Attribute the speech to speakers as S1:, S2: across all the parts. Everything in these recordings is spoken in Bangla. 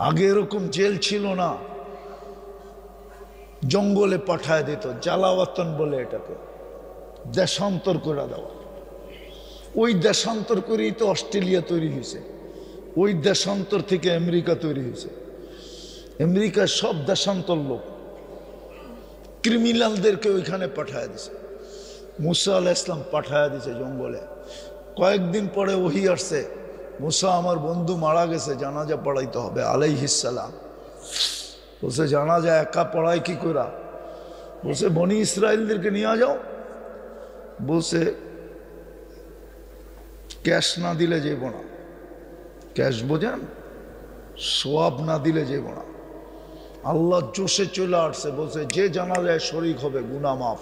S1: আগে এরকম জেল ছিল না, জঙ্গলে পাঠায় দিত, জ্বালাওয়াতন বলে এটাকে, দেশান্তর করে দেওয়া। ওই দেশান্তর করেই তো অস্ট্রেলিয়া তৈরি হয়েছে, ওই দেশান্তর থেকে আমেরিকা তৈরি হয়েছে। আমেরিকার সব দেশান্তর লোক, ক্রিমিনালদেরকে ওইখানে পাঠায় দিছে। মুসা আলাইহিস সালাম পাঠায় দিছে জঙ্গলে। কয়েকদিন পরে ওহী আসছে, মুসা আমার বন্ধু মারা গেছে, জানাজা পড়াইতে হবে আলাইহিস সালাম। বলছে জানাজা একা পড়াই কি করা? বলছে বনি ইসরায়েলদেরকে নিয়ে যাও। বলছে ক্যাশ না দিলে যাইব না। ক্যাশ বোঝেন, সোয়াব না দিলে যাইব না। আল্লাহ জোশে চলে আসছে, বলছে যে জানাজায় শরীক হবে গুনাহ মাফ।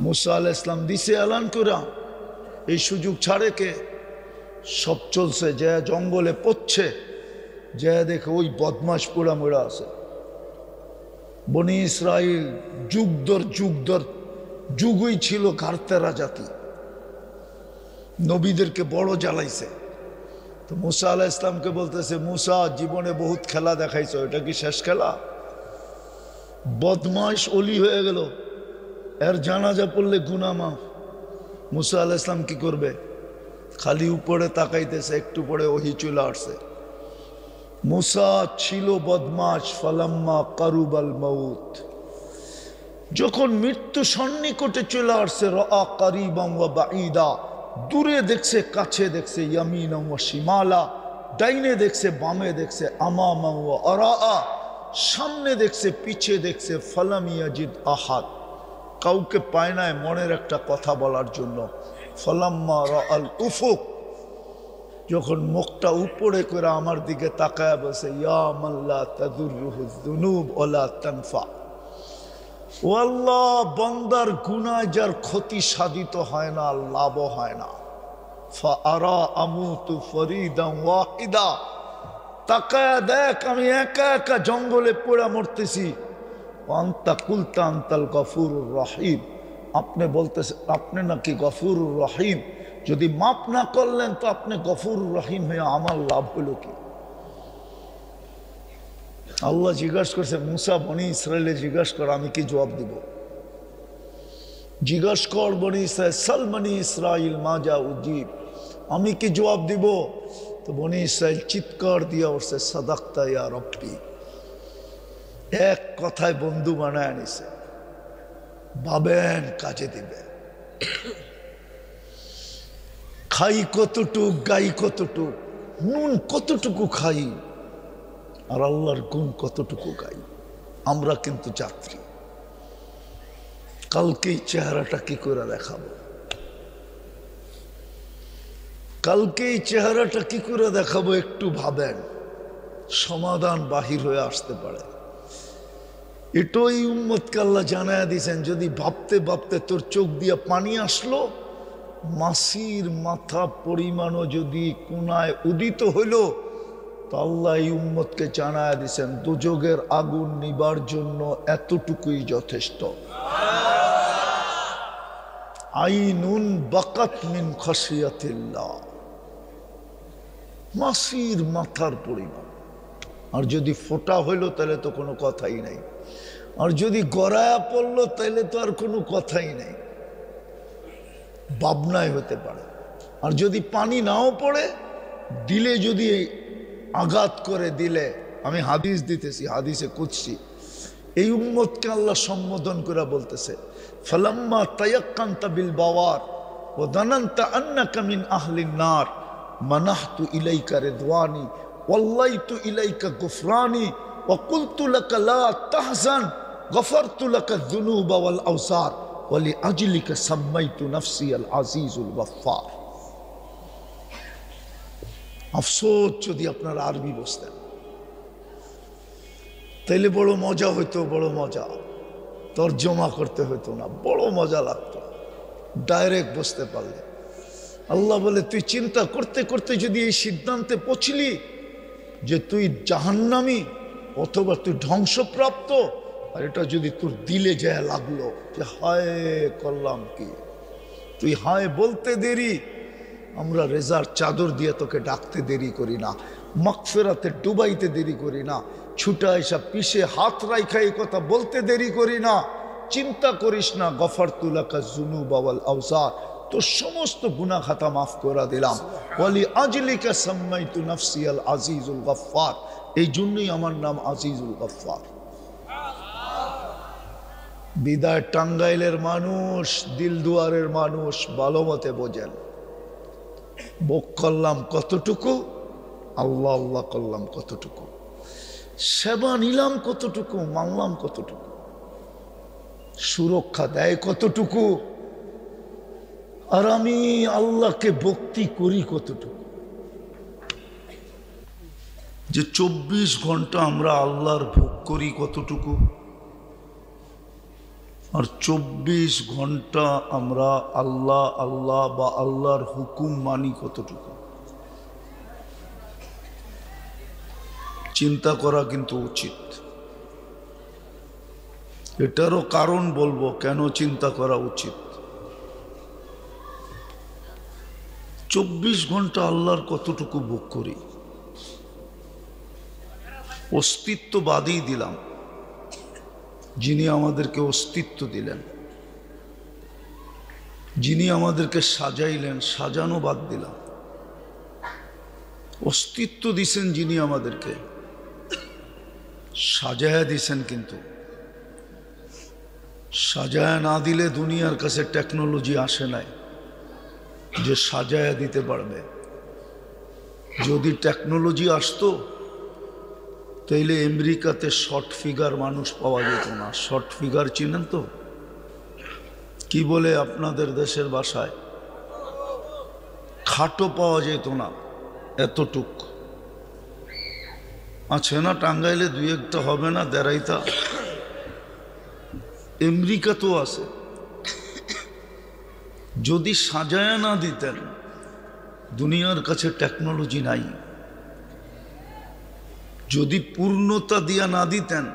S1: মুসা আলাইহিস সালাম দিছে এলান করা, এই সুযোগ ছাড়ে কে? সব চলছে, যে জঙ্গলে পড়ছে, যে দেখে ওই বদমাশ পোড়া মোড়া আছে। বনি ইসরাইল যুগ যুগই ছিল ঘাড়তেরা জাতি, নবীদেরকে বড় জ্বালাইছে। তো মুসা আলাইহিস সালামকে বলতেছে, মুসা জীবনে বহুত খেলা দেখাইছো, এটা কি শেষ খেলা? বদমাশ অলি হয়ে গেল, এর জানাজা পড়লে গুনাহ মাফ। মুসা আলাইহিস সালাম কি করবে? খালি উপরে তাকাইতেছে, একটু পরে ওহী চলে আসছে। মুসা ছিল বদমাশ। ফালাম্মা কারুবাল মাউত, যখন মৃত্যু সন্নিকটে চলে আসছে, রাআ কারিবান ওয়া বাঈদা, দূরে দেখছে কাছে দেখছে, ইয়ামিনা ওয়া শিমালা, ডাইনে দেখছে বামে দেখছে, আমামা ওয়া আরাআ, সামনে দেখছে পিছে দেখছে, ফালাম ইয়াজিদ আহাদ, কাউকে পায় নাই মনের একটা কথা বলার জন্য। ফালাম্মা রাআল উফুক, যখন মুখটা উপরে করে আমার দিকে তাকায় বসে, ইয়া মান লা তাদুররুহু যুনুব ওয়ালা তানফা, ও আল্লাহ বান্দার গুনাহ যার ক্ষতি সাধিত হয় না, লাভও হয় না। ফাআরা আমুতু ফরিদান ওয়াহিদা, তাকায় দেখ আমি একা একা জঙ্গলে পড়ে মরতেছি। আনতা কুলতা আনতাল গফুরুর রহিম, আপনি বলতেছেন আপনি নাকি গফুরুর রহিম, যদি মাফ না করলেন তো আপনি গফুরুর রহিম হয়ে আমার লাভ হলো কি? আল্লাহ জিজ্ঞাসা করছে, মুসা বনি ইসরায়েলে জিজ্ঞাসা কর, আমি কি জবাব দিব? জিজ্ঞাসা কর বনি ইসরায়েল, সাল বনি ইসরাইল মাজা উজিব, আমি কি জবাব দিব? তো বনি ইসরায়েল চিৎকার দিয়া উঠছে, সাদাক্তা ইয়া রব্বি। এক কথায় বন্ধু বানায় নিছে, ভাবেন কাজে দিবে। খাই কতটুক, গাই কতটুক, নুন কতটুকু খাই, আর আল্লাহর গুণ কতটুকু গাই। আমরা কিন্তু যাত্রী, কালকে এই চেহারাটা কি করে দেখাবো? কালকে এই চেহারাটা কি করে দেখাবো? একটু ভাবেন, সমাধান বাহির হয়ে আসতে পারে। এটাই উম্মতকে আল্লাহ জানায়া দিয়েছেন, যদি ভাবতে ভাবতে তোর চোখ দিয়ে পানি আসলো, মাসির মাথা পরিমাণও যদি কোনায় উদিত হইল, তো আল্লাহ এই উম্মতকে জানায়া দিয়েছেন দুজকের আগুন নিবার জন্য এতটুকুই যথেষ্ট। আইনুন বাকাত মিন খাশিয়াতিল্লাহ, মাসির মাথার পরিমাণ। আর যদি ফোটা হইল তাহলে তো কোনো কথাই নাই, আর যদি গড়ায়া পড়লো তাহলে তো আর কোনো কথাই নাই, ভাবনায় হতে পারে। আর যদি পানি নাও পড়ে, দিলে যদি আঘাত করে দিলে, আমি হাদিস দিতেছি, হাদিসে কুদসি, এই উম্মতকে আল্লাহ সম্বোধন করে বলতেছে, ফালাম্মা তায়াক্কানতা বিল বাওয়ার ওয়া দানানতা আন্নাকা মিন আহলিন নার মানাহতু ইলাইকা রিদওয়ানি ওয়াল্লাইতু ইলাইকা গুফরানি ওয়া কুলতু লাকা লা তাহজান গফারতু লাকা যুনুবা ওয়াল আওসার ওয়া লিআজলিকা সাম্মাইতু নাফসি আল আজিজুল গফফার। আফসোস যদি আপনারা আরবি বুঝতেন তাইলে বড় মজা হইতো, বড় মজা। তর্জমা করতে হইতো না, বড় মজা লাগতো ডাইরেক্ট বুঝতে পারলে। আল্লাহ বলে, তুই চিন্তা করতে করতে যদি এই সিদ্ধান্তে পৌঁছলি যে তুই জাহান্নামী অথবা তুই ধ্বংসপ্রাপ্ত, আর এটা যদি তোর দিলে যায় লাগলো যে হায় করলাম কি, তুই হায় বলতে দেরি আমরা রেজার চাদর দিয়ে তোকে ডাকতে দেরি করি না, মাগফিরাতে ডুবাইতে দেরি করি না, ছুটা এসা পিছে হাত রাইখা এই কথা বলতে দেরি করি না। চিন্তা করিস না, গফারতু লাকা যুনুবা ওয়াল আওজার, তোর সমস্ত গুনাহ খাতা মাফ করে দিলাম। ওয়ালি আজলিকা সাম্মাইতু নাফসি আল আজিজুল গফফার, এই জন্যই আমার নাম আজিজুল গফফার। বিদায় টাঙ্গাইলের মানুষ, দিলদুয়ারের মানুষ ভালো মতে বোঝেন। ভোগ করলাম কতটুকু, আল্লাহ আল্লাহ করলাম কতটুকু, সেবা নিলাম কতটুকু, মানলাম কতটুকু, সুরক্ষা দেয় কতটুকু, আর আমি আল্লাহকে ভক্তি করি কতটুকু। যে 24 ঘন্টা আমরা আল্লাহর ভোগ করি কতটুকু, আর 24 ঘন্টা আমরা আল্লাহ আল্লাহ বা আল্লাহর হুকুম মানি কতটুকু। চিন্তা করা কিন্তু উচিত। এটারও কারণ বলবো কেন চিন্তা করা উচিত। 24 ঘন্টা আল্লাহর কতটুকু ভোগ করি। অস্তিত্ববাদী দিলাম, যিনি আমাদেরকে অস্তিত্ব দিলেন, যিনি আমাদেরকে সাজাইলেন, সাজানো বাদ দিলাম। অস্তিত্ব দিছেন যিনি আমাদেরকে, সাজায়া দিছেন, কিন্তু সাজায়া না দিলে দুনিয়ার কাছে টেকনোলজি আসে নাই যে সাজায়া দিতে পারবে। যদি টেকনোলজি আসতো তাইলে আমেরিকাতে শর্ট ফিগার মানুষ পাওয়া যেত না। শর্ট ফিগার চিনেন তো, কি বলে আপনাদের দেশের ভাষায়? খাটো পাওয়া যেত না, এতটুক আছে না টাঙ্গাইলে, দুই একটা হবে না দেড়াইতা। আমেরিকাতেও আছে। যদি সাজায়া না দিতেন, দুনিয়ার কাছে টেকনোলজি নাই, যদি পূর্ণতা দিয়া না দিতেন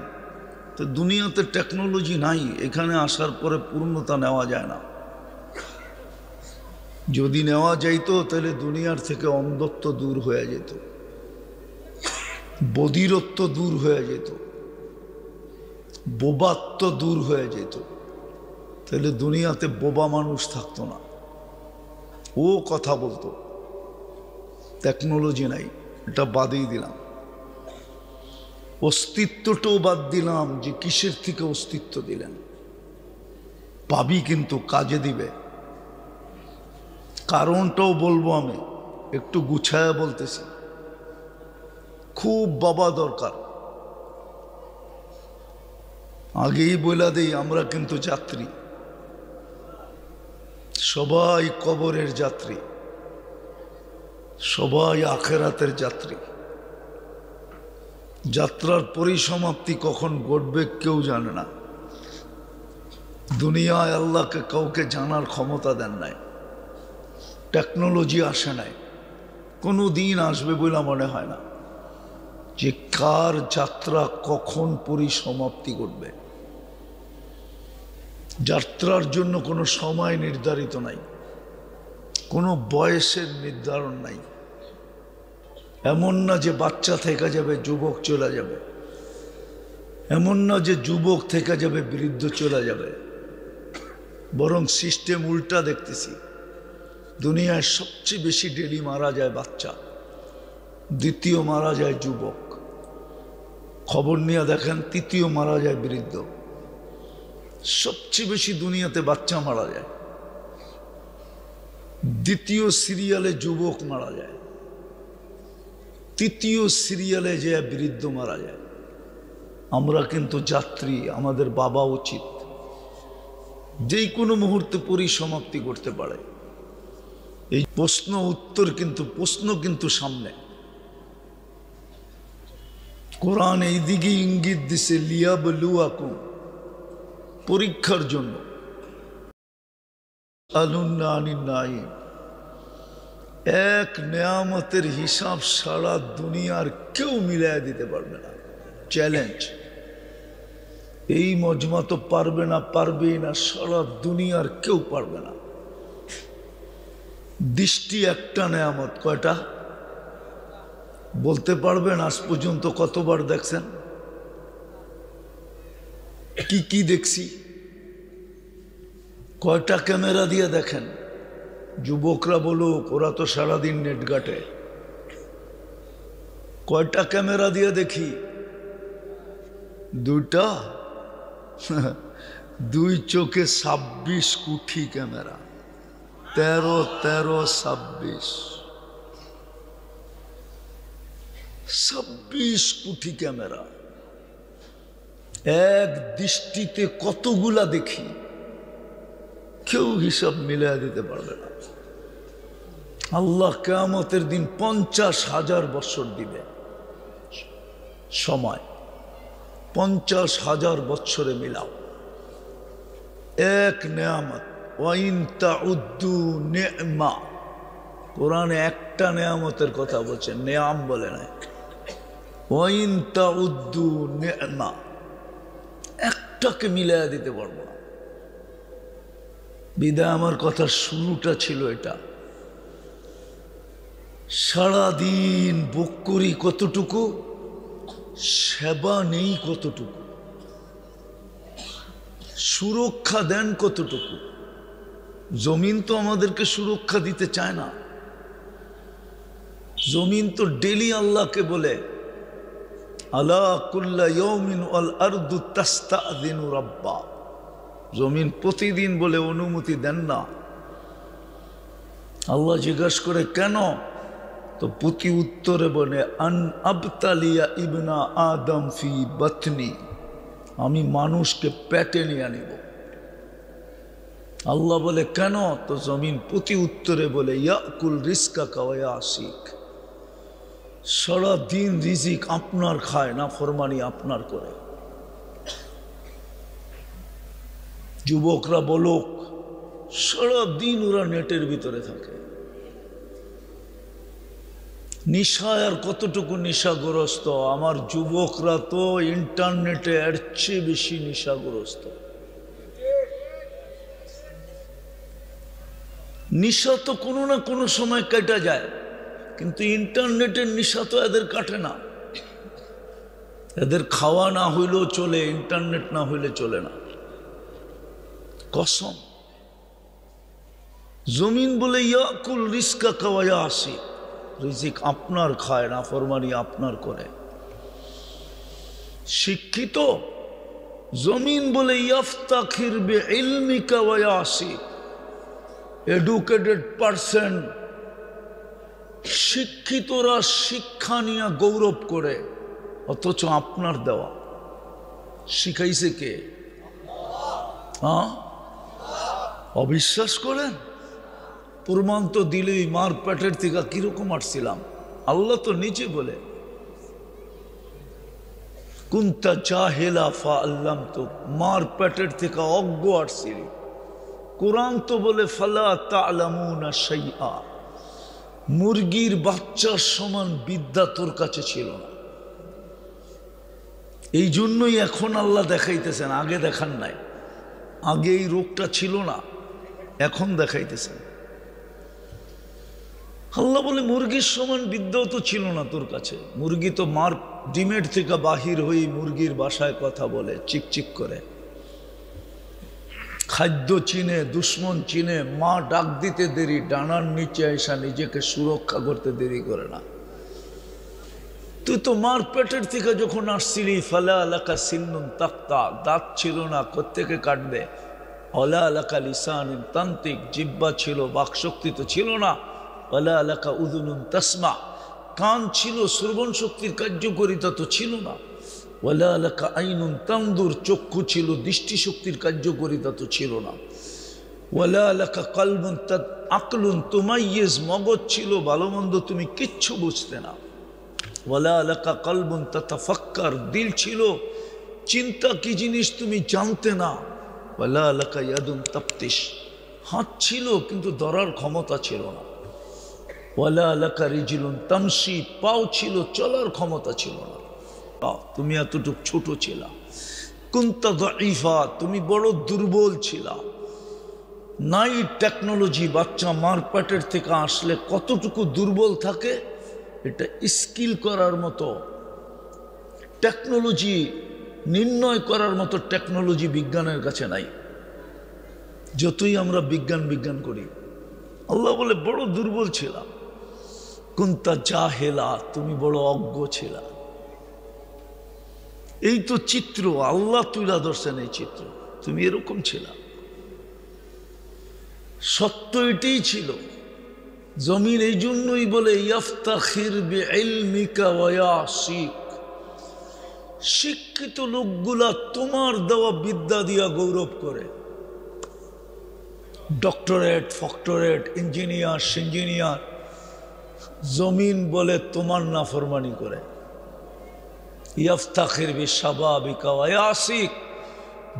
S1: তো দুনিয়াতে টেকনোলজি নাই, এখানে আসার পরে পূর্ণতা নেওয়া যায় না। যদি নেওয়া যাইতো তাহলে দুনিয়ার থেকে অন্ধত্ব দূর হয়ে যেত, বধিরত্ব দূর হয়ে যেত, বোবাত্ব দূর হয়ে যেত, তাহলে দুনিয়াতে বোবা মানুষ থাকতো না। ও কথা বলতো। টেকনোলজি নাই, এটা বাদই দিলাম। অস্তিত্বটাও বাদ দিলাম, যে কিসের থেকে অস্তিত্ব দিলেন। পাবি কিন্তু কাজে দিবে। কারণটাও বলবো, আমি একটু গুছায়া বলতেছি। খুব বাবা দরকার। আগেই বলে দেই, আমরা কিন্তু যাত্রী, সবাই কবরের যাত্রী, সবাই আখেরাতের যাত্রী। যাত্রার পরিসমাপ্তি কখন ঘটবে কেউ জানে না। দুনিয়ায় আল্লাহকে কাউকে জানার ক্ষমতা দেন নাই, টেকনোলজি আসে নাই, কোনো দিন আসবে বলে মনে হয় না যে কার যাত্রা কখন পরিসমাপ্তি ঘটবে। যাত্রার জন্য কোনো সময় নির্ধারিত নাই, কোনো বয়সের নির্ধারণ নাই। এমন না যে বাচ্চা থেকে যাবে যুবক চলে যাবে, এমন না যে যুবক থেকে যাবে বৃদ্ধ চলে যাবে। বরং সিস্টেম উল্টা দেখতেছি। দুনিয়ায় সবচেয়ে বেশি ডেলি মারা যায় বাচ্চা, দ্বিতীয় মারা যায় যুবক। খবর নিয়ে দেখেন, তৃতীয় মারা যায় বৃদ্ধ। সবচেয়ে বেশি দুনিয়াতে বাচ্চা মারা যায়, দ্বিতীয় সিরিয়ালে যুবক মারা যায়, তৃতীয় সিরিয়ালে যে বৃদ্ধ মারা যায়। আমরা কিন্তু যাত্রী, আমাদের বাবা উচিত। যেই কোনো মুহূর্তে পরিসমাপ্তি করতে পারে। এই প্রশ্ন উত্তর কিন্তু, প্রশ্ন কিন্তু সামনে। কোরআন এই দিকে ইঙ্গিত দিছে, লিয়াবলুয়াকুম, পরীক্ষার জন্য। আলুন্না আনিন নাঈম, এক নেয়ামতের হিসাব সারা দুনিয়ার কেউ মিলাই দিতে পারবে না। চ্যালেঞ্জ। এই মজমা তো পারবে না, পারবেই না, সারা দুনিয়ার কেউ পারবে না। দৃষ্টি একটা নেয়ামত। কয়টা বলতে পারবেন? আজ পর্যন্ত কতবার দেখছেন? কি কি দেখছি? কয়টা ক্যামেরা দিয়ে দেখেন? যুবকরা বলুক, ওরা তো সারাদিন নেট ঘাটে। কয়টা ক্যামেরা দিয়ে দেখি? দুইটা। দুই চোখে 26 কোটি ক্যামেরা। 13 26 26 কোটি ক্যামেরা। এক দৃষ্টিতে কতগুলা দেখি, কেউ হিসাব মিলিয়ে দিতে পারবে না। আল্লাহ কিয়ামতের দিন 50,000 বছর দিবে সময়। 50,000 বছরে মিলাও এক নেয়ামত। ওয়াইন তাউদ্দু নি'মা, কোরআনে একটা নেয়ামতের কথা বলছে, নেয়াম বলে নাই। ওয়াইন তাউদ্দু নি'মা, একটাকে মিলাইয়া দিতে পারবো না। বিদায় আমার কথার শুরুটা ছিল এটা। সারাদিন ভোগ করি কতটুকু, সেবা নেই কতটুকু, সুরক্ষা দেন কতটুকু। জমিন তো আমাদেরকে সুরক্ষা দিতে চায় না। জমিন তো ডেলি আল্লাহকে বলে, আলা কুল্লা ইয়াউমিন ওয়াল আরদু তাস্তাযিনু রাব্বা। জমিন প্রতিদিন বলে অনুমতি দেন না। আল্লাহ জিজ্ঞাসা করে কেন? তো প্রতি উত্তরে বলে, আন আবতালিয়া ইবনা আদম ফি বাতনি, আমি মানুষকে পেটে নিয়ে আনিব। আল্লাহ বলে কেন? তো জমিন প্রতি উত্তরে বলে, ইয়াকুল রিজকাকা ওয়া ইয়াসিক, সারাদিন রিজিক আপনার খায়, না ফরমানি আপনার করে। যুবকরা বলুক, সারাদিন ওরা নেটের ভিতরে থাকে। নিশায় আর কতটুকু নিশাগ্রস্ত? আমার যুবকরা তো ইন্টারনেটে এর চেয়ে বেশি নিশাগ্রস্ত। নিশা তো কোনো না কোনো সময় কেটে যায়, কিন্তু ইন্টারনেটের নিশা তো এদের কাটে না। এদের খাওয়া না হইলেও চলে, ইন্টারনেট না হইলে চলে না। কসম। জমিন বলে ইয়াকুল রিজকাকা ওয়া ইয়াসিক, রিজিক আপনার খায়, না ফরমানি আপনার করে। শিক্ষিত জমিন বলে ইয়াফতাখির বিইলমিকা ওয়া ইয়াসিক, এডুকেটেড পারসন, শিক্ষিতরা শিক্ষা নিয়ে গৌরব করে, অথচ আপনার দেওয়া। শিখাইছে কে? হ্যাঁ, অবিশ্বাস করেন? প্রমাণ তো দিলেই, মার পেটের থেকে কিরকম আসছিলাম। আল্লাহ তো নিচে বলে, কুনতা জাহিলা ফাআল্লামতুক, মার পেটের থেকে অজ্ঞ আসছিলি। কোরআন তো বলে ফালা তা'লামুনা শাইআ, মুরগির বাচ্চার সমান বিদ্যা তোর কাছে ছিল না। এই জন্যই এখন আল্লাহ দেখাইতেছেন, আগে দেখান নাই। আগে এই রোগটা ছিল না, এখন দেখাইতেছেন। আল্লাহ বলে মুরগির সমান বিদ্যাও তো ছিল না তোর কাছে। মুরগি তো মার ডিমের থেকে বাহির হয়ে মুরগির বাসায় কথা বলে, চিকচিক করে, খাদ্য চিনে, দুশ্মন চিনে। মা ডাক দিতে দেরি, ডানার নিচে এসা নিজেকে সুরক্ষা করতে দেরি করে না। তুই তো মার পেটের থেকে যখন আসছিলি, ফালা আলাকা সিন্নুন তাক্তা, দাঁত ছিল না, কোত্থেকে কাটবে। অলা আলাকা লিসানুন তান্তিক, জিব্বা ছিল, বাকশক্তি তো ছিল না। অলা আলাকা উযুনুন তাসমা, কান ছিল, শ্রবণ শক্তির কার্যকারিতা তো ছিল না। ওয়ালা আলাকা আইনুন তানদুর, চক্ষু ছিল, দৃষ্টিশক্তির কার্যকারিতা তো ছিল না। ওয়ালা আলাকা কলবুন আকলুন তুমাইয়িজ, মগজ ছিল, ভালো মন্দ তুমি কিচ্ছু বুঝতে না। ওয়ালা আলাকা কলবুন তাতাফাক্কার, দিল ছিল, চিন্তা কি জিনিস তুমি জানতে না। ওয়ালা আলাকা ইয়াদুন তাফতিশ, হাত ছিল কিন্তু ধরার ক্ষমতা ছিল না। ওয়ালা আলাকা রিজলুন তামশি, পাও ছিল, চলার ক্ষমতা ছিল না। তুমি এতটুক ছোট ছিলা। কুনতা দাঈফা, তুমি বড় দুর্বল ছিলা। নাই টেকনোলজি। বাচ্চা মার পেটের থেকে আসলে কতটুকু দুর্বল থাকে এটা স্কিল করার মতো টেকনোলজি, নির্ণয় করার মতো টেকনোলজি বিজ্ঞানের কাছে নাই। যতই আমরা বিজ্ঞান বিজ্ঞান করি, আল্লাহ বলে বড় দুর্বল ছিলাম, কুন্তা জাহেলা, তুমি বড় অজ্ঞ ছিলা। এই তো চিত্র আল্লাহ তুলা ধরছেন, এই চিত্র তুমি এরকম ছিলা। সত্য এটাই ছিল। জমিন এই জন্যই বলে ইফতাখির বিইলমিকা ওয়া ইয়াসিক, শিক্ষিত লোকগুলা তোমার দেওয়া বিদ্যা দিয়া গৌরব করে। ডক্টরেট, ফক্টরেট, ইঞ্জিনিয়ার, সিঞ্জিনিয়ার, জমিন বলে তোমার নাফরমানি করে। ইফতাখির বিশাবাবিকা ওয়া ইয়াসিক,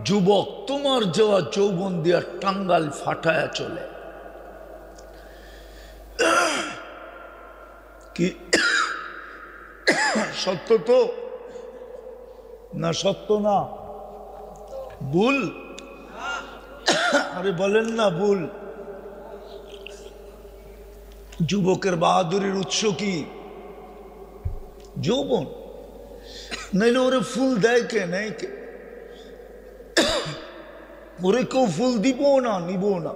S1: যুবক তোমার যাওয়া যৌবন দিয়া টাঙ্গাল ফাটায়া চলে। কি সত্য তো না? সত্য না? ভুল? আরে বলেন না ভুল? যুবকের বাহাদুরির উৎস কি? যৌবন। নাইলে ওরে ফুল দেয় কে? নেই কে? ওরে কেউ ফুল দিব না, নিব না।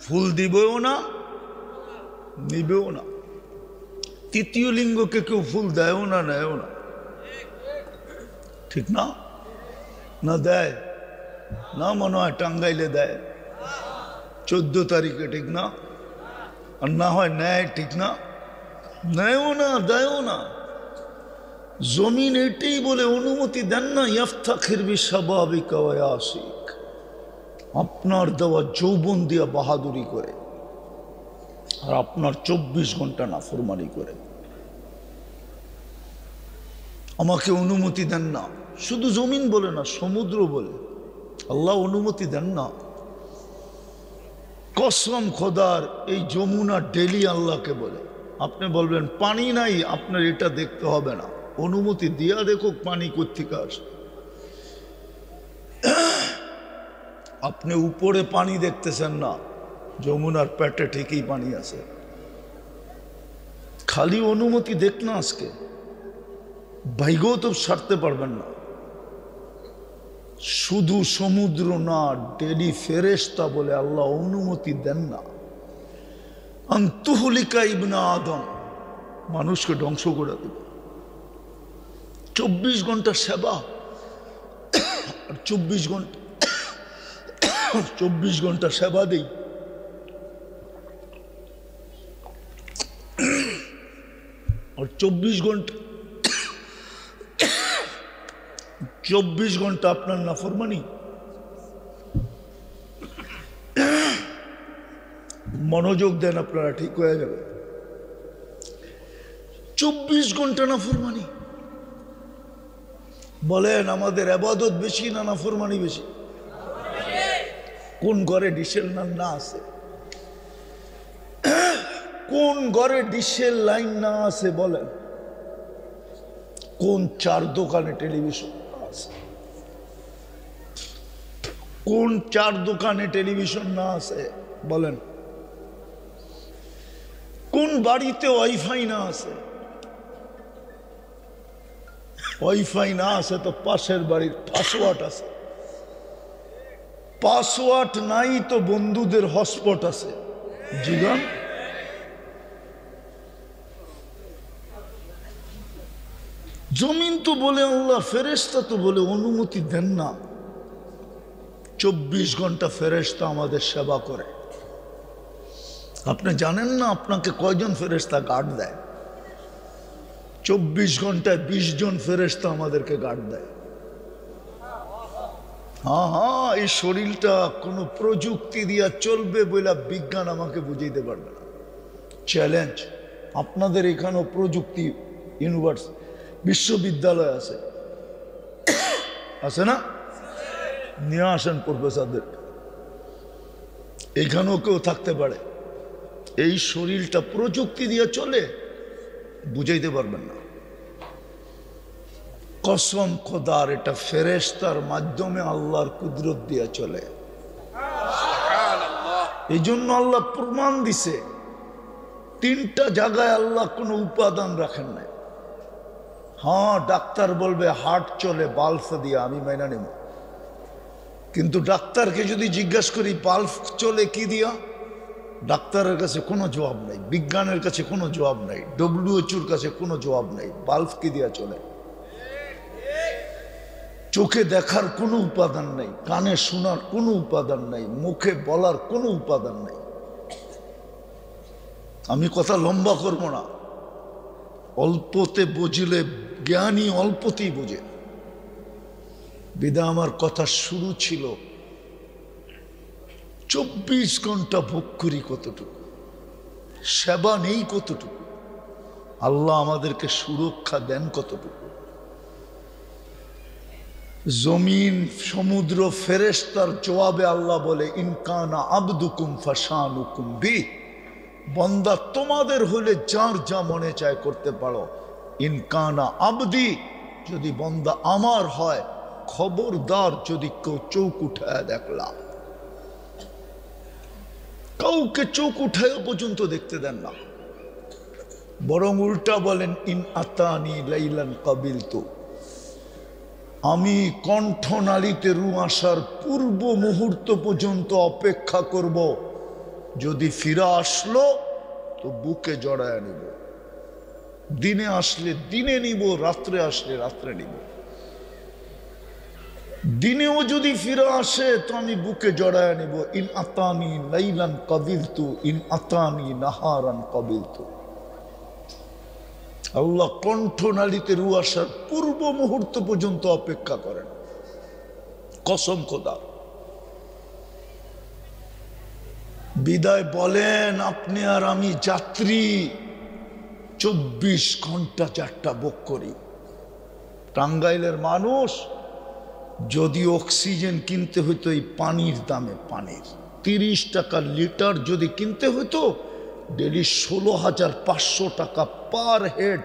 S1: ফুল দিবও না, নিবেও না। তৃতীয় লিঙ্গকে কেউ ফুল দেয়ও না, নেয়ও না। ঠিক না? না দেয় না? মনে হয় টাঙ্গাইলে দেয় 14 তারিখে, ঠিক না? আর না হয় নেয়, ঠিক না? নেয়ও না, দেয়ও না। জমিন এটাই বলে অনুমতি দেন না, ইফতাখির বিশাবাবিকা ওয়া ইয়াসিক, আপনার দেওয়া যৌবন দিয়া বাহাদুরি করে আর আপনার 24 ঘন্টা নাফরমানি করে। আমাকে অনুমতি দেন না। শুধু জমিন বলে না, সমুদ্র বলে আল্লাহ অনুমতি দেন না। কসম খোদার, এই যমুনা ডেলি আল্লাহকে বলে। আপনি বলবেন পানি নাই, আপনার এটা দেখতে হবে না, অনুমতি দিয়া দেখো পানি কোত্থেকে আসে। আপনি উপরে পানি দেখতেছেন না, যমুনার পেটে ঠিকই পানি আছে। খালি অনুমতি দেখ না, আজকে ভাইগো তো ছাড়তে পারবেন না। শুধু সমুদ্র না, ডেলি ফেরেশতা বলে আল্লাহ অনুমতি দেন না, আনতুহলিকা ইবনা আদম, মানুষকে ধ্বংস করে দেবে। 24 ঘন্টা সেবা আর 24 ঘন্টা সেবা দেই। আর 24 ঘন্টা আপনার নাফরমানি। মনোযোগ দেন, আপনারা ঠিক হয়ে যাবে। 24 ঘন্টা নাফরমানি। বলেন আমাদের ইবাদত বেশি না নাফরমানি বেশি? কোন ঘরে ডিশেল না আছে? কোন ঘরে ডিশেল লাইন না আছে বলেন? কোন 4 দোকানে টেলিভিশন আছে? কোন 4 দোকানে টেলিভিশন না আছে বলেন? কোন বাড়িতে ওয়াইফাই না আছে? ওয়াইফাই না আছে তো পাশের বাড়ির পাসওয়ার্ড আছে। পাসওয়ার্ড নাই তো বন্ধুদের হটস্পট আছে। জীবন জমিন তো বলে আল্লাহ, ফেরেশতা তো বলে অনুমতি দেন না। 24 ঘন্টা ফেরেশতা আমাদের সেবা করে। আপনি জানেন না আপনাকে কয়জন ফেরেশতা গার্ড দেয়? 24 ঘন্টায় 20 জন ফেরেশতা আমাদেরকে গার্ড দেয়। হ্যাঁ, এই শরীরটা কোনো প্রযুক্তি দিয়া চলবে বলে বিজ্ঞান আমাকে বুঝাইতে পারবে না। চ্যালেঞ্জ। আপনাদের এখানেও প্রযুক্তি ইউনিভার্সিটি, বিশ্ববিদ্যালয় আছে, আছে না? নিয়ে আসেন প্রফেসরদের। এখানেও কেউ থাকতে পারে। এই শরীরটা প্রযুক্তি দিয়ে চলে, বুঝাইতে পারবেন না। কসম খোদার, এটা ফেরেশতার মাধ্যমে আল্লাহর কুদরত দিয়ে চলে। এই জন্য আল্লাহ প্রমাণ দিছে, তিনটা জায়গায় আল্লাহ কোনো উপাদান রাখেন নাই। হ্যাঁ, ডাক্তার বলবে হার্ট চলে বাল্ব দিয়ে, আমি মাইনা নেব, কিন্তু ডাক্তারকে যদি জিজ্ঞাসা করি বাল্ব চলে কি দিয়া, ডাক্তারের কাছে কোনো জবাব নাই, বিজ্ঞানের কাছে কোনো জবাব নাই, WHO কাছে কোনো জবাব নাই। বাল্ব কি দিয়া চলে? চোখে দেখার কোনো উপাদান নাই, কানে শোনার কোনো উপাদান নাই, মুখে বলার কোনো উপাদান নাই। আমি কথা লম্বা করব না, অল্পতে বুঝলে জ্ঞানী অল্পতেই বোঝে। বিদা আমার কথা শুরু ছিল 24 ঘন্টা ভোগ করি কতটুকু, সেবা নেই কতটুকু, আল্লাহ আমাদেরকে সুরক্ষা দেন কতটুকু। জমিন, সমুদ্র, ফেরেশতার জবাবে আল্লাহ বলে, ইনকানা আবদুকুম ফাশানুকুম বি, বান্দা তোমাদের হলে যার যা মনে চায় করতে পারো। ইনকানা আবদি, যদি বান্দা আমার হয়, খবরদার যদি কেউ চোখ উঠায় দেখলা, কাউকে চোখ উঠায় পর্যন্ত দেখতে দেন না, বরং উল্টা বলেন, ইন আতানি লাইলান কাবিলতু, আমি কণ্ঠনালীতে রু আসার পূর্ব মুহূর্ত পর্যন্ত অপেক্ষা করব, যদি ফিরে আসলো তো বুকে জড়ায় নিব, দিনে আসলে দিনে নিব, রাত্রে আসলে রাত্রে নিব। দিনেও যদি ফিরে আসে তো আমি বুকে জড়ায় নিব। In আতানি লাইলান কাবিলতু, in আতানি নাহারান কাবিলতু। আল্লাহ কণ্ঠনালীতে রু আসার পূর্ব মুহূর্ত পর্যন্ত অপেক্ষা করেন, কসম খোদা। বিদায় বলেন, আপনি আর আমি যাত্রী, 24 ঘন্টা 4টা ভোগ করি। টাঙ্গাইলের মানুষ, যদি অক্সিজেন কিনতে হইতো এই পানির দামে, পানির 30 টাকা লিটার যদি কিনতে হইতো, ডেলি 16,500 টাকা পার হেড,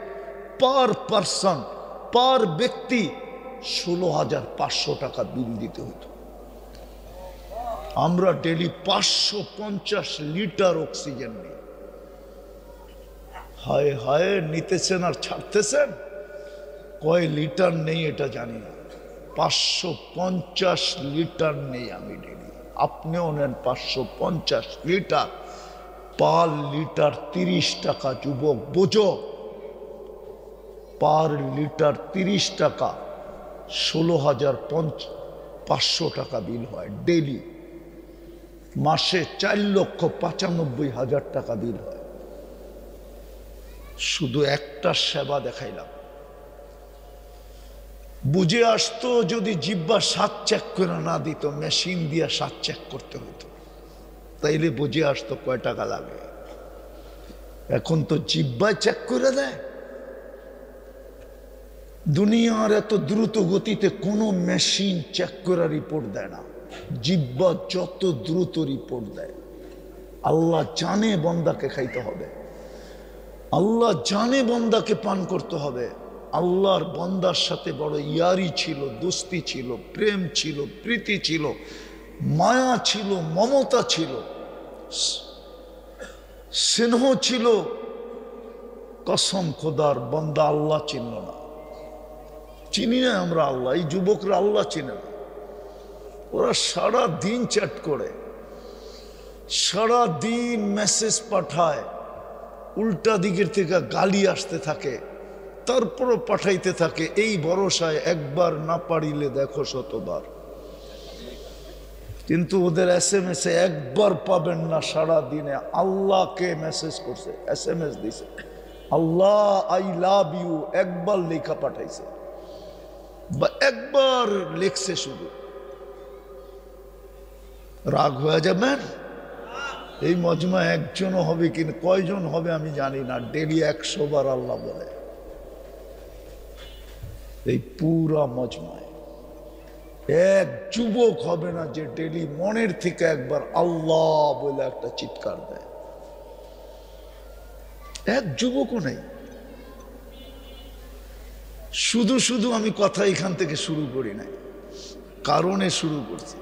S1: পার পারসন, পার ব্যক্তি 16,500 টাকা বিল দিতে হতো। আমরা ডেলি 550 লিটার অক্সিজেন নিই। হায় হায়, নিতেছেন আর ছাড়তেছেন, কয় লিটার নেই এটা জানি না, 550 লিটার নেই আমি ডেলি। আপনিও নেন 550 লিটার, পার লিটার 30 টাকা। যুবক বোঝো, পার লিটার 30 টাকা, 16,500 টাকা বিল হয় ডেলি। মাসে 4,95,000 টাকা বিল হয়। শুধু একটা সেবা দেখাইলাম, বুঝে আসতো যদি জিব্বা স্বাদ চেক করে না দিত, মেশিন দিয়ে স্বাদ চেক করতে হতো, তাইলে বুঝে আসতো কয় টাকা লাগে। এখন তো জিব্বায় চেক করে দেয়। দুনিয়ার এত দ্রুত গতিতে কোনো মেশিন চেক করে রিপোর্ট দেয় না, জিব্বা যত দ্রুত রিপোর্ট দেয়। আল্লাহ জানে বন্দাকে খাইতে হবে, আল্লাহ জানে বন্দাকে পান করতে হবে। আল্লাহর বন্দার সাথে বড় ইয়ারি ছিল, দোস্তি ছিল, প্রেম ছিল, প্রীতি ছিল, মায়া ছিল, মমতা ছিল, স্নেহ ছিল। কসম খোদার, বন্দা আল্লাহ চিনল না। চিনি না আমরা আল্লাহ, এই যুবকরা আল্লাহ চিনে না। ওরা সারা দিন চ্যাট করে, সারা দিন মেসেজ পাঠায়, উল্টা দিকের থেকে গালি আসতে থাকে, তারপরও পাঠাইতে থাকে, এই ভরসায় একবার না পারিলে দেখো শতবার। কিন্তু ওদের SMS এ একবার পাবেন না সারা দিনে আল্লাহকে মেসেজ করছে, SMS দিছে, আল্লাহ আই লাভ ইউ, একবার লেখা পাঠাইছে বা একবার লেখছে। শুধু রাগ হয়ে যাবেন। এই মজমা একজনও হবে কিনা, কয়জন হবে আমি জানি না, ডেলি 100 বার আল্লাহ বলে। এই পুরা মজমায় এক যুবক হবে না যে ডেলি মনের থেকে একবার আল্লাহ বলে একটা চিৎকার দেয়। এক যুবকও নেই। শুধু শুধু আমি কথা এখান থেকে শুরু করি নাই, কারণে শুরু করছি।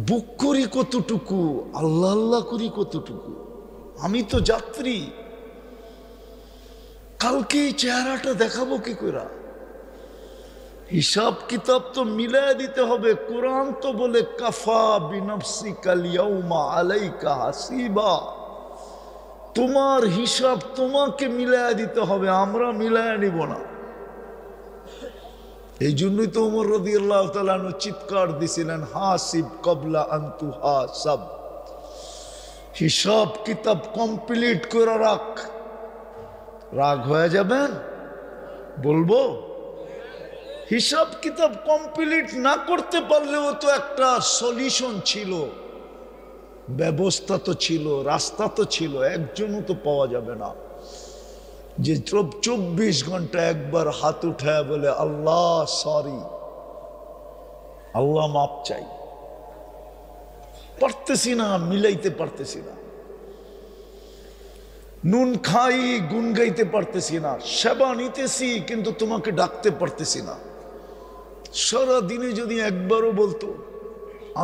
S1: বুক করি কতটুকু, আল্লাহ আল্লাহ করি কতটুকু। আমি তো যাত্রী, কালকে এই চেহারাটা দেখাবো কি করে? হিসাব কিতাব তো মিলাই দিতে হবে। কোরআন তো বলে কাফা বিনফসিকাল ইয়াউমা আলাইকা হাসিবা, তোমার হিসাব তোমাকে মিলাই দিতে হবে, আমরা মিলাই নিব না। এই জন্যই তো ওমর রাদিয়াল্লাহু তাআলা আনহু চিৎকার দিছিলেন, হাসিব কবলা আনতু হাসাব, হিসাব কিতাব কমপ্লিট করে রাখ। রাগ হয়ে যাবেন বলবো? হিসাব কিতাব কমপ্লিট না করতে পারলেও তো একটা সলিউশন ছিল, ব্যবস্থা তো ছিল, রাস্তা তো ছিল। একজনও তো পাওয়া যাবে না যে 24 ঘন্টা একবার হাত উঠায় বলে আল্লাহ সরি, আল্লাহ মাপ চাই। পারতেছি না, মিলাইতে পারতেছি না। নুন খাই, গুন গাইতে পারতেছি না। সেবা নিতেছি কিন্তু তোমাকে ডাকতে পারতেছি না। সারা দিনে যদি একবারও বলতো,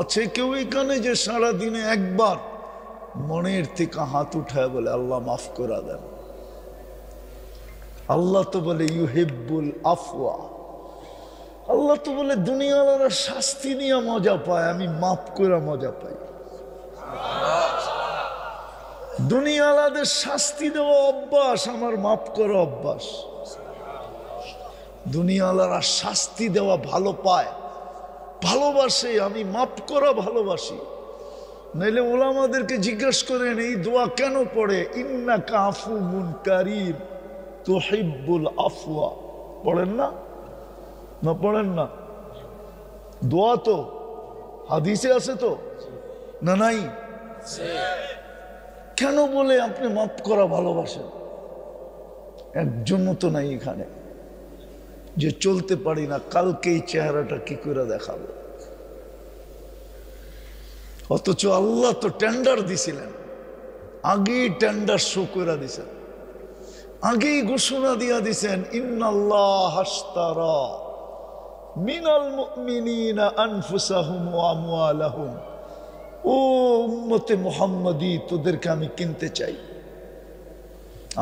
S1: আছে কেউ এখানে যে সারা দিনে একবার মনের থেকে হাত উঠায় বলে আল্লাহ মাফ করে দেন? আল্লাহ তো বলে ইউহিব্বুল আফওয়া, আল্লাহ তো বলে দুনিয়াওয়ালারা শাস্তি নিয়ে মজা পায়, আমি মাফ করে মজা পাই। দুনিয়াওয়ালাদের শাস্তি দেওয়া অভ্যাস, আমার মাফ করা অভ্যাস। দুনিয়াওয়ালারা শাস্তি দেওয়া ভালো পায়, ভালোবাসে, আমি মাফ করা ভালোবাসি। নাইলে ওলামাদেরকে জিজ্ঞেস করেন এই দোয়া কেন পড়ে, ইন্নাকা আফুউন কারীম তুহিব্বুল আফওয়া, পড়েন না? না পড়েন না? দোয়া তো হাদিসে আছে তো, না নাই? কেন বলে আপনি মাফ করা ভালোবাসেন? একজনও তো নাই এখানে যে চলতে পারি না, কালকে এই চেহারাটা কি করে দেখাবো। অথচ আল্লাহ তো টেন্ডার দিছিলেন, আগেই টেন্ডার শো করে দিছেন, আগেই ঘোষণা দিয়া দিছেন, ইন্নাল্লাহ আশতারা মিনাল মুমিনিনা আনফুসাহুম ওয়া আমওয়ালাহুম। ও উম্মতে মুহাম্মাদি, তোদেরকে আমি কিনতে চাই।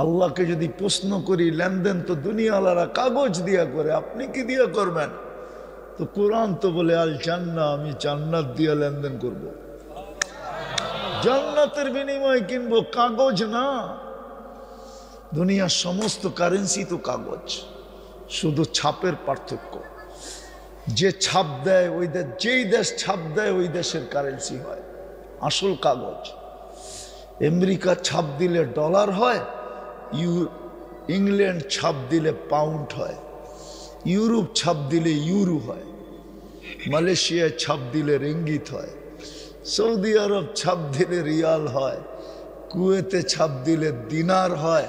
S1: আল্লাহকে যদি প্রশ্ন করি, লেনদেন তো দুনিয়াওয়ালারা কাগজ দিয়া করে, আপনি কি দিয়া করবেন? তো কোরআন তো বলে আল জান্নাহ, আমি জান্নাত দিয়া লেনদেন করব, জান্নাতের বিনিময়ে কিনবো, কাগজ না। দুনিয়ার সমস্ত কারেন্সি তো কাগজ, শুধু ছাপের পার্থক্য। যে ছাপ দেয় ওই দেশ, যেই দেশ ছাপ দেয় ওই দেশের কারেন্সি হয়, আসল কাগজ। আমেরিকা ছাপ দিলে ডলার হয়, ইংল্যান্ড ছাপ দিলে পাউন্ড হয়, ইউরোপ ছাপ দিলে ইউরো হয়, মালয়েশিয়ায় ছাপ দিলে রিঙ্গিত হয়, সৌদি আরব ছাপ দিলে রিয়াল হয়, কুয়েতে ছাপ দিলে দিনার হয়,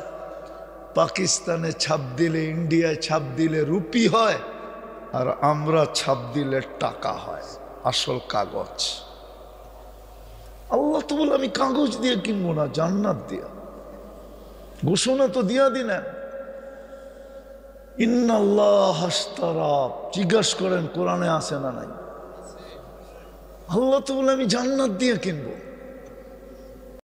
S1: পাকিস্তানে ছাপ দিলে, ইন্ডিয়ায় ছাপ দিলে রুপি হয়, আর আমরা ছাপ দিলে টাকা হয়, আসল কাগজ। আল্লাহ তো বলে আমি কাগজ দিয়ে কিনবো না, জান্নাত দিয়া। ঘোষণা তো দিয়া দিলেন, ইন্নাল্লাহ আশতারা। জিজ্ঞাসা করেন কোরআনে আছে না নাই? আল্লাহ তো বলে আমি জান্নাত দিয়ে কিনবো।